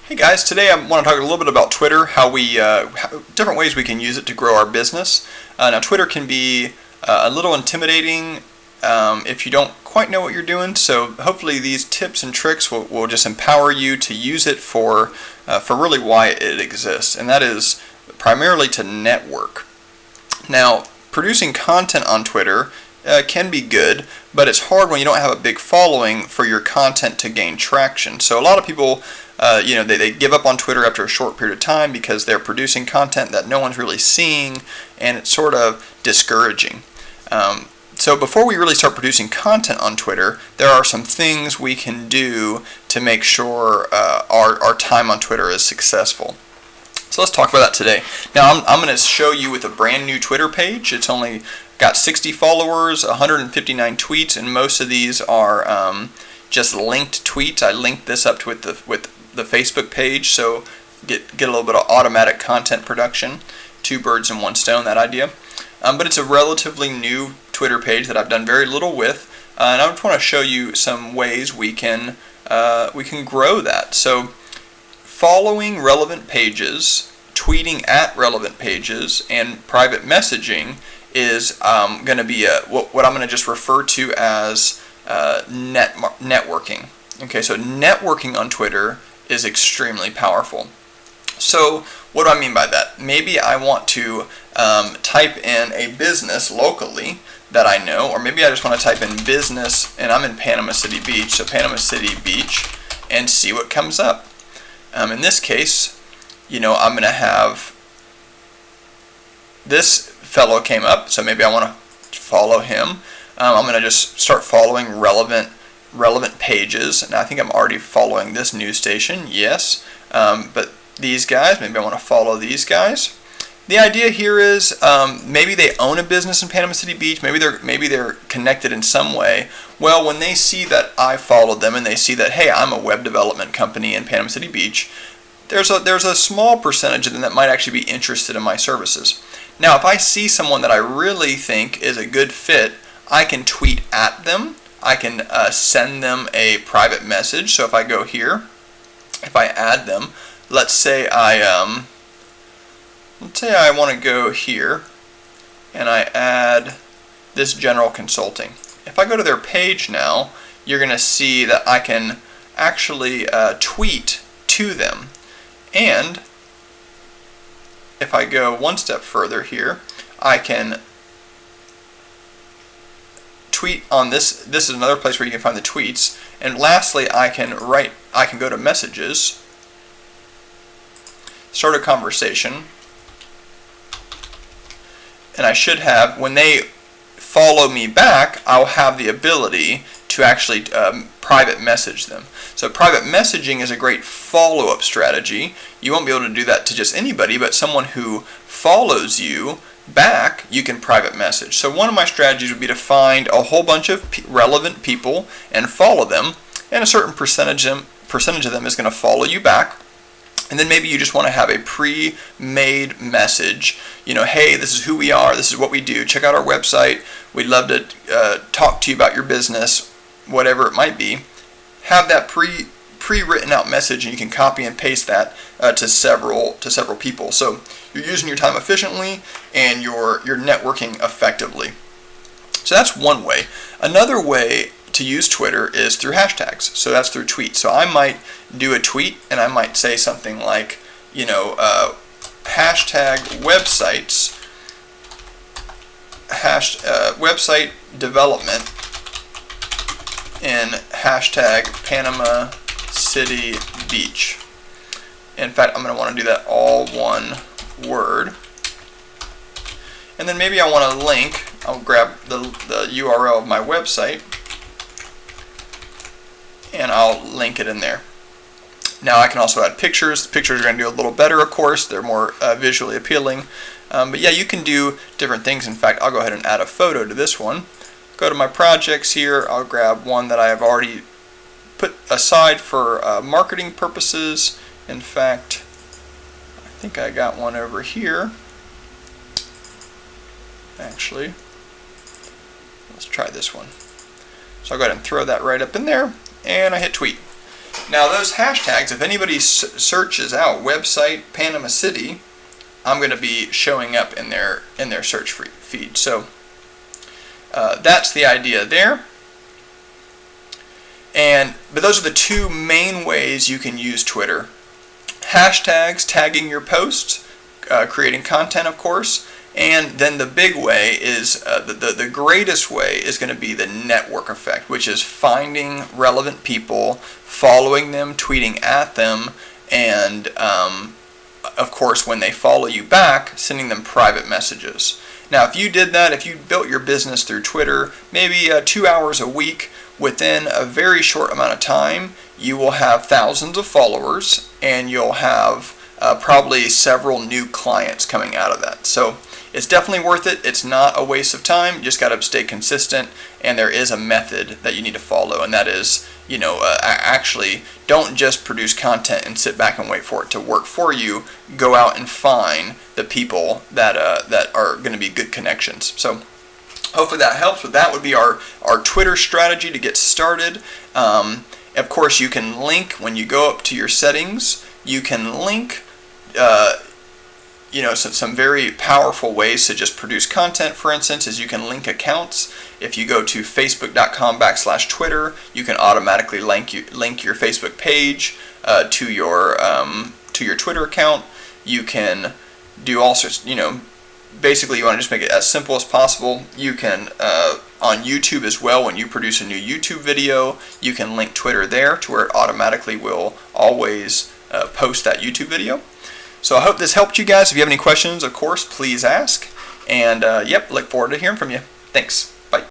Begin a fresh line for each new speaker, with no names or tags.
Hey guys, today I want to talk a little bit about Twitter, how different ways we can use it to grow our business. Now Twitter can be a little intimidating if you don't quite know what you're doing, so hopefully these tips and tricks will just empower you to use it for really why it exists, and that is primarily to network. Now, producing content on Twitter can be good, but it's hard when you don't have a big following for your content to gain traction. So a lot of people they give up on Twitter after a short period of time because they're producing content that no one's really seeing, and it's sort of discouraging. So before we really start producing content on Twitter, there are some things we can do to make sure our time on Twitter is successful. So let's talk about that today. Now I'm going to show you with a brand new Twitter page. It's only got 60 followers, 159 tweets, and most of these are just linked tweets. I linked this up with the Facebook page, so get a little bit of automatic content production. Two birds in one stone, that idea. But it's a relatively new Twitter page that I've done very little with, and I just want to show you some ways we can grow that. So following relevant pages, tweeting at relevant pages, and private messaging is going to be what I'm going to just refer to as networking. Okay, so networking on Twitter is extremely powerful. So what do I mean by that? Maybe I want to type in a business locally that I know, or maybe I just want to type in business, and I'm in Panama City Beach, so Panama City Beach, and see what comes up. In this case, I'm going to have this fellow came up, so maybe I want to follow him. I'm going to just start following relevant pages, and I think I'm already following this news station, yes, but these guys, maybe I want to follow these guys. The idea here is maybe they own a business in Panama City Beach, maybe they're connected in some way. Well, when they see that I followed them and they see that, hey, I'm a web development company in Panama City Beach, there's a small percentage of them that might actually be interested in my services. Now, if I see someone that I really think is a good fit, I can tweet at them. I can send them a private message. So if I go here, if I add them, let's say I want to go here, and I add this general consulting. If I go to their page now, you're going to see that I can actually tweet to them. And if I go one step further here, I can tweet on this. This is another place where you can find the tweets. And lastly, I can go to messages, start a conversation, and I should have, when they follow me back, I'll have the ability to actually private message them. So private messaging is a great follow-up strategy. You won't be able to do that to just anybody, but someone who follows you back, you can private message. So one of my strategies would be to find a whole bunch of relevant people and follow them, and a certain percentage of them is going to follow you back. And then maybe you just want to have a pre-made message. Hey, this is who we are, this is what we do, check out our website, we'd love to talk to you about your business, whatever it might be. Have that pre-written out message, and you can copy and paste that to several people. So you're using your time efficiently, and you're networking effectively. So that's one way. Another way to use Twitter is through hashtags. So that's through tweets. So I might do a tweet, and I might say something like, hashtag websites, website development, and hashtag Panama City Beach. In fact, I'm going to want to do that all one word. And then maybe I want to link, I'll grab the URL of my website, and I'll link it in there. Now I can also add pictures. The pictures are going to do a little better, of course. They're more visually appealing. But yeah, you can do different things. In fact, I'll go ahead and add a photo to this one. Go to my projects here. I'll grab one that I have already put aside for marketing purposes. In fact, I think I got one over here. Actually, let's try this one. So I'll go ahead and throw that right up in there, and I hit tweet. Now those hashtags, if anybody searches out website Panama City, I'm going to be showing up in their search feed. So that's the idea there. But those are the two main ways you can use Twitter. Hashtags, tagging your posts, creating content, of course, and then the big way is, the greatest way is going to be the network effect, which is finding relevant people, following them, tweeting at them, and of course when they follow you back, sending them private messages. Now if you did that, if you built your business through Twitter, maybe 2 hours a week, within a very short amount of time, you will have thousands of followers, and you'll have probably several new clients coming out of that. So it's definitely worth it. It's not a waste of time. You just got to stay consistent, and there is a method that you need to follow, and that is, actually don't just produce content and sit back and wait for it to work for you. Go out and find the people that are going to be good connections. So hopefully that helps. But that would be our Twitter strategy to get started. Of course, you can link when you go up to your settings. You can link, some very powerful ways to just produce content. For instance, is you can link accounts. If you go to facebook.com/Twitter, you can automatically link your Facebook page to your Twitter account. You can do all sorts. Basically, you want to just make it as simple as possible. You can, on YouTube as well, when you produce a new YouTube video, you can link Twitter there to where it automatically will always post that YouTube video. So I hope this helped you guys. If you have any questions, of course, please ask. And look forward to hearing from you. Thanks.